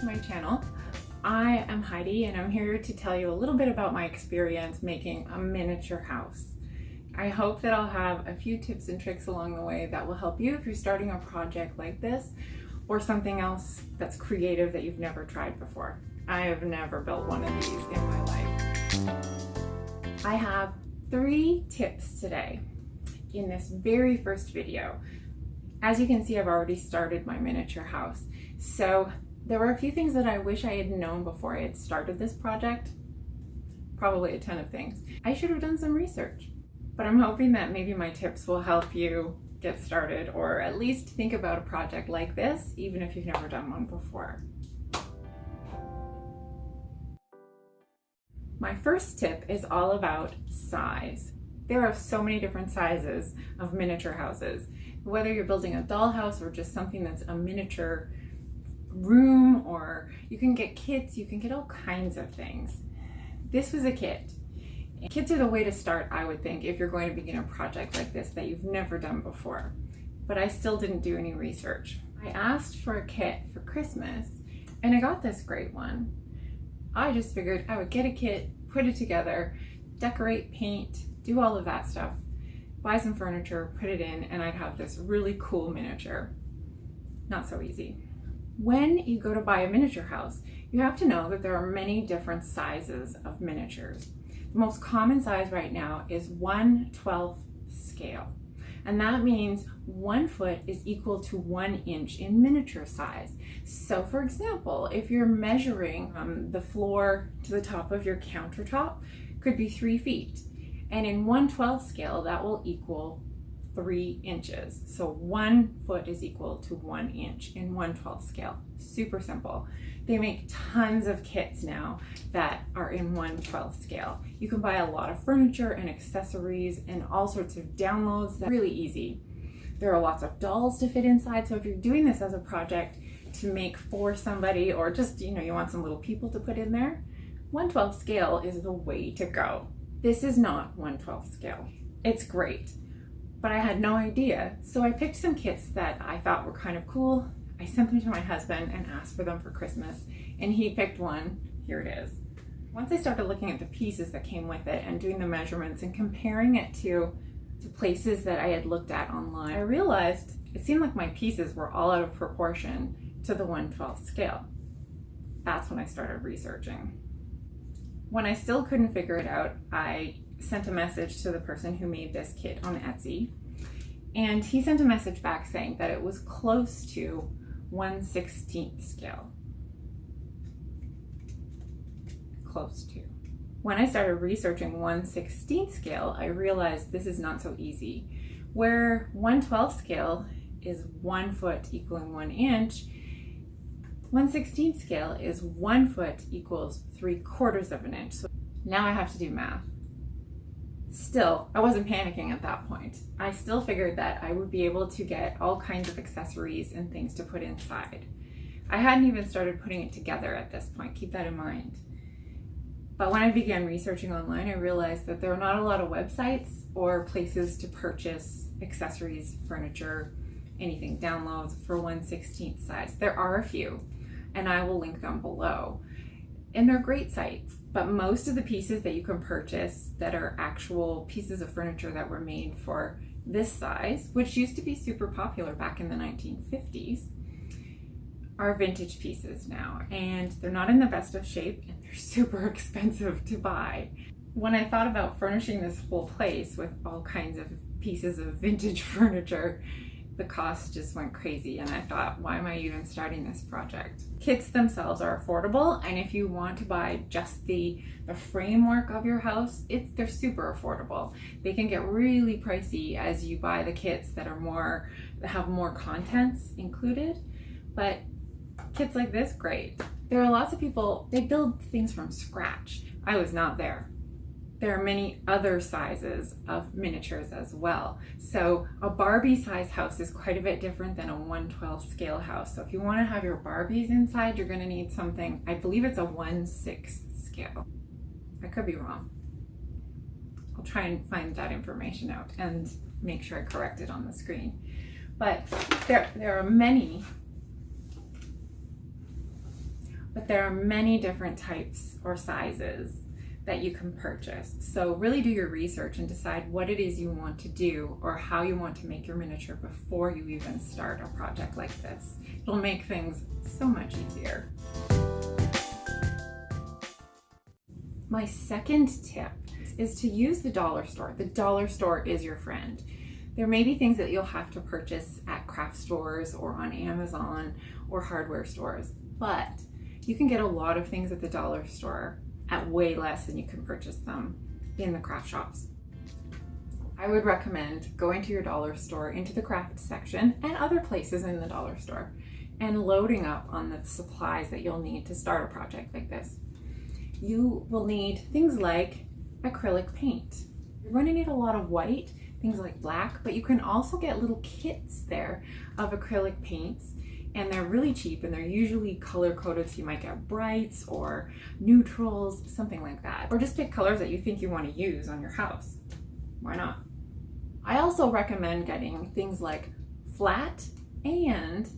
my channel. I am Heidi and I'm here to tell you a little bit about my experience making a miniature house. I hope that I'll have a few tips and tricks along the way that will help you if you're starting a project like this or something else that's creative that you've never tried before. I have never built one of these in my life. I have 3 tips today in this very first video. As you can see, I've already started my miniature house. So there were a few things that I wish I had known before I had started this project. Probably a ton of things. I should have done some research, but I'm hoping that maybe my tips will help you get started or at least think about a project like this, even if you've never done one before. My first tip is all about size. There are so many different sizes of miniature houses. Whether you're building a dollhouse or just something that's a miniature room, or you can get kits, you can get all kinds of things. This was a kit. Kits are the way to start, I would think, if you're going to begin a project like this that you've never done before. But I still didn't do any research. I asked for a kit for Christmas and I got this great one. I just figured I would get a kit, put it together, decorate, paint, do all of that stuff, buy some furniture, put it in, and I'd have this really cool miniature. Not so easy. When you go to buy a miniature house, you have to know that there are many different sizes of miniatures. The most common size right now is 1/12 scale. And that means 1 foot is equal to 1 inch in miniature size. So for example, if you're measuring the floor to the top of your countertop, could be 3 feet. And in 1/12 scale, that will equal 3 inches. So 1 foot is equal to 1 inch in 1/12 scale. Super simple. They make tons of kits now that are in 1/12 scale. You can buy a lot of furniture and accessories and all sorts of downloads. That's really easy. There are lots of dolls to fit inside. So if you're doing this as a project to make for somebody, or just, you want some little people to put in there, 1/12 scale is the way to go. This is not 1/12 scale. It's great, but I had no idea. So I picked some kits that I thought were kind of cool. I sent them to my husband and asked for them for Christmas, and he picked one. Here it is. Once I started looking at the pieces that came with it and doing the measurements and comparing it to places that I had looked at online, I realized it seemed like my pieces were all out of proportion to the 1/12 scale. That's when I started researching. When I still couldn't figure it out, I sent a message to the person who made this kit on Etsy, and he sent a message back saying that it was close to 1/16 scale. Close to. When I started researching 1/16 scale, I realized this is not so easy. Where 1/12 scale is 1 foot equaling 1 inch, 1/16 scale is 1 foot equals 3/4 of an inch. So now I have to do math. Still, I wasn't panicking at that point. I still figured that I would be able to get all kinds of accessories and things to put inside. I hadn't even started putting it together at this point, keep that in mind. But when I began researching online, I realized that there are not a lot of websites or places to purchase accessories, furniture, anything, downloads for 1/16 size. There are a few, and I will link them below. And they're great sites, but most of the pieces that you can purchase that are actual pieces of furniture that were made for this size, which used to be super popular back in the 1950s, are vintage pieces now. And they're not in the best of shape and they're super expensive to buy. When I thought about furnishing this whole place with all kinds of pieces of vintage furniture, the cost just went crazy, and I thought, why am I even starting this project? Kits themselves are affordable, and if you want to buy just the framework of your house, they're super affordable. They can get really pricey as you buy the kits that have more contents included, but kits like this, great. There are lots of people, they build things from scratch. I was not there. There are many other sizes of miniatures as well. So a Barbie size house is quite a bit different than a 1/12 scale house. So if you want to have your Barbies inside, you're going to need something, I believe it's a 1/6 scale. I could be wrong. I'll try and find that information out and make sure I correct it on the screen. But there are many but there are many different types or sizes that you can purchase. So really do your research and decide what it is you want to do or how you want to make your miniature before you even start a project like this. It'll make things so much easier. My second tip is to use the dollar store. The dollar store is your friend. There may be things that you'll have to purchase at craft stores or on Amazon or hardware stores, but you can get a lot of things at the dollar store at way less than you can purchase them in the craft shops. I would recommend going to your dollar store, into the craft section and other places in the dollar store, and loading up on the supplies that you'll need to start a project like this. You will need things like acrylic paint. You're going to need a lot of white, things like black, but you can also get little kits there of acrylic paints, and they're really cheap and they're usually color coded, so you might get brights or neutrals, something like that. Or just pick colors that you think you want to use on your house. Why not? I also recommend getting things like flat and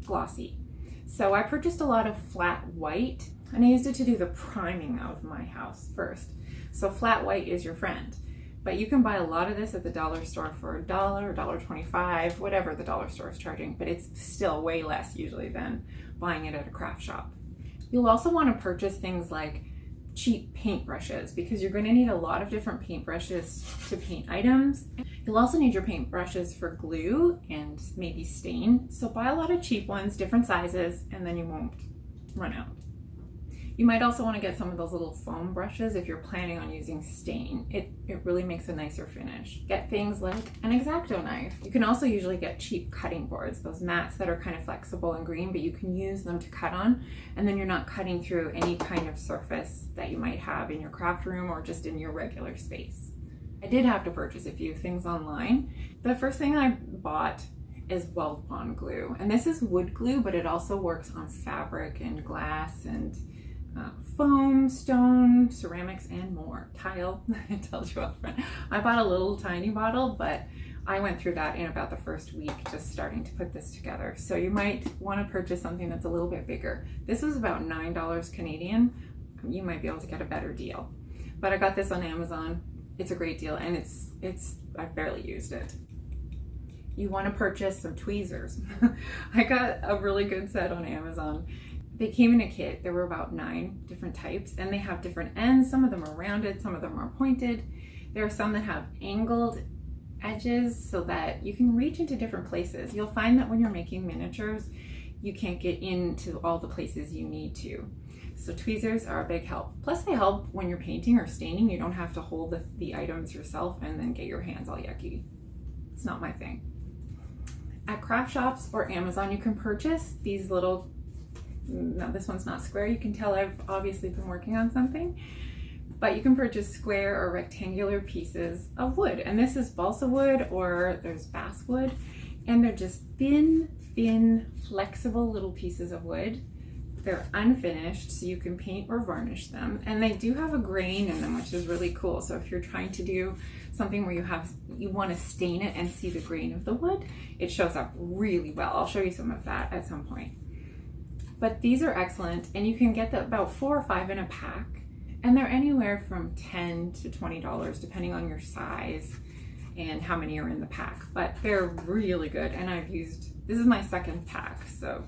glossy. So I purchased a lot of flat white and I used it to do the priming of my house first. So flat white is your friend. But you can buy a lot of this at the dollar store for $1, $1.25, whatever the dollar store is charging, but it's still way less usually than buying it at a craft shop. You'll also want to purchase things like cheap paintbrushes because you're going to need a lot of different paintbrushes to paint items. You'll also need your paintbrushes for glue and maybe stain. So buy a lot of cheap ones, different sizes, and then you won't run out. You might also want to get some of those little foam brushes if you're planning on using stain. It really makes a nicer finish. Get things like an X-Acto knife. You can also usually get cheap cutting boards, those mats that are kind of flexible and green, but you can use them to cut on, and then you're not cutting through any kind of surface that you might have in your craft room or just in your regular space. I did have to purchase a few things online. The first thing I bought is Weld Bond glue, and this is wood glue, but it also works on fabric and glass and foam, stone, ceramics, and more. Tile, it tells you up front. I bought a little tiny bottle, but I went through that in about the first week, just starting to put this together. So you might want to purchase something that's a little bit bigger. This was about $9 Canadian. You might be able to get a better deal. But I got this on Amazon. It's a great deal, and I've barely used it. You want to purchase some tweezers. I got a really good set on Amazon. They came in a kit. There were about 9 different types, and they have different ends. Some of them are rounded, some of them are pointed. There are some that have angled edges so that you can reach into different places. You'll find that when you're making miniatures, you can't get into all the places you need to. So tweezers are a big help. Plus they help when you're painting or staining. You don't have to hold the items yourself and then get your hands all yucky. It's not my thing. At craft shops or Amazon, you can purchase these little, no, this one's not square. You can tell I've obviously been working on something, but you can purchase square or rectangular pieces of wood. And this is balsa wood, or there's basswood, and they're just thin, flexible little pieces of wood. They're unfinished, so you can paint or varnish them. And they do have a grain in them, which is really cool. So if you're trying to do something where you want to stain it and see the grain of the wood, it shows up really well. I'll show you some of that at some point. But these are excellent, and you can get about 4 or 5 in a pack, and they're anywhere from $10 to $20 depending on your size and how many are in the pack. But they're really good, and this is my second pack, so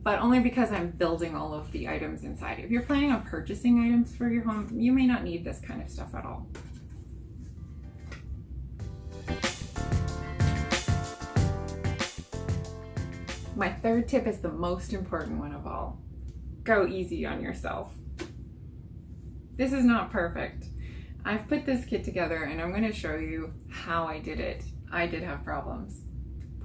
but only because I'm building all of the items inside. If you're planning on purchasing items for your home, you may not need this kind of stuff at all. My third tip is the most important one of all. Go easy on yourself. This is not perfect. I've put this kit together and I'm going to show you how I did it. I did have problems.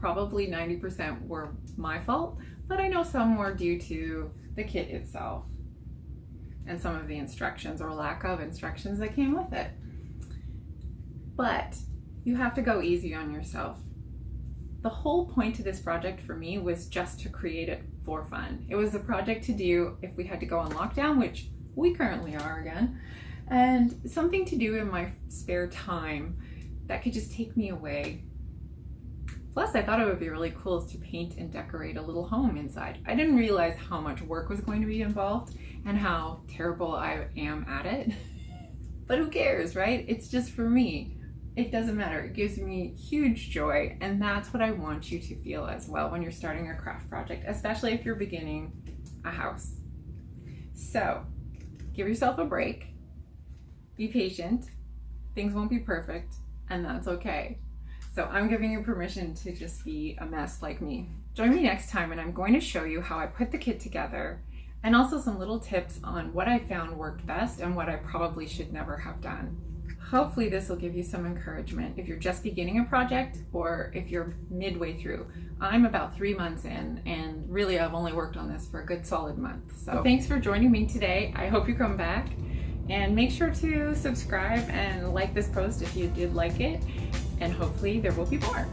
Probably 90% were my fault, but I know some were due to the kit itself and some of the instructions or lack of instructions that came with it. But you have to go easy on yourself. The whole point to this project for me was just to create it for fun. It was a project to do if we had to go on lockdown, which we currently are again, and something to do in my spare time that could just take me away Plus, I thought it would be really cool to paint and decorate a little home inside. I didn't realize how much work was going to be involved and how terrible I am at it. But who cares, right? It's just for me. It doesn't matter. It gives me huge joy, and that's what I want you to feel as well when you're starting a craft project, especially if you're beginning a house. So, give yourself a break. Be patient. Things won't be perfect, and that's okay. So I'm giving you permission to just be a mess like me. Join me next time, and I'm going to show you how I put the kit together and also some little tips on what I found worked best and what I probably should never have done. Hopefully this will give you some encouragement if you're just beginning a project or if you're midway through. I'm about 3 months in, and really I've only worked on this for a good solid month. So thanks for joining me today. I hope you come back, and make sure to subscribe and like this post if you did like it, and hopefully there will be more.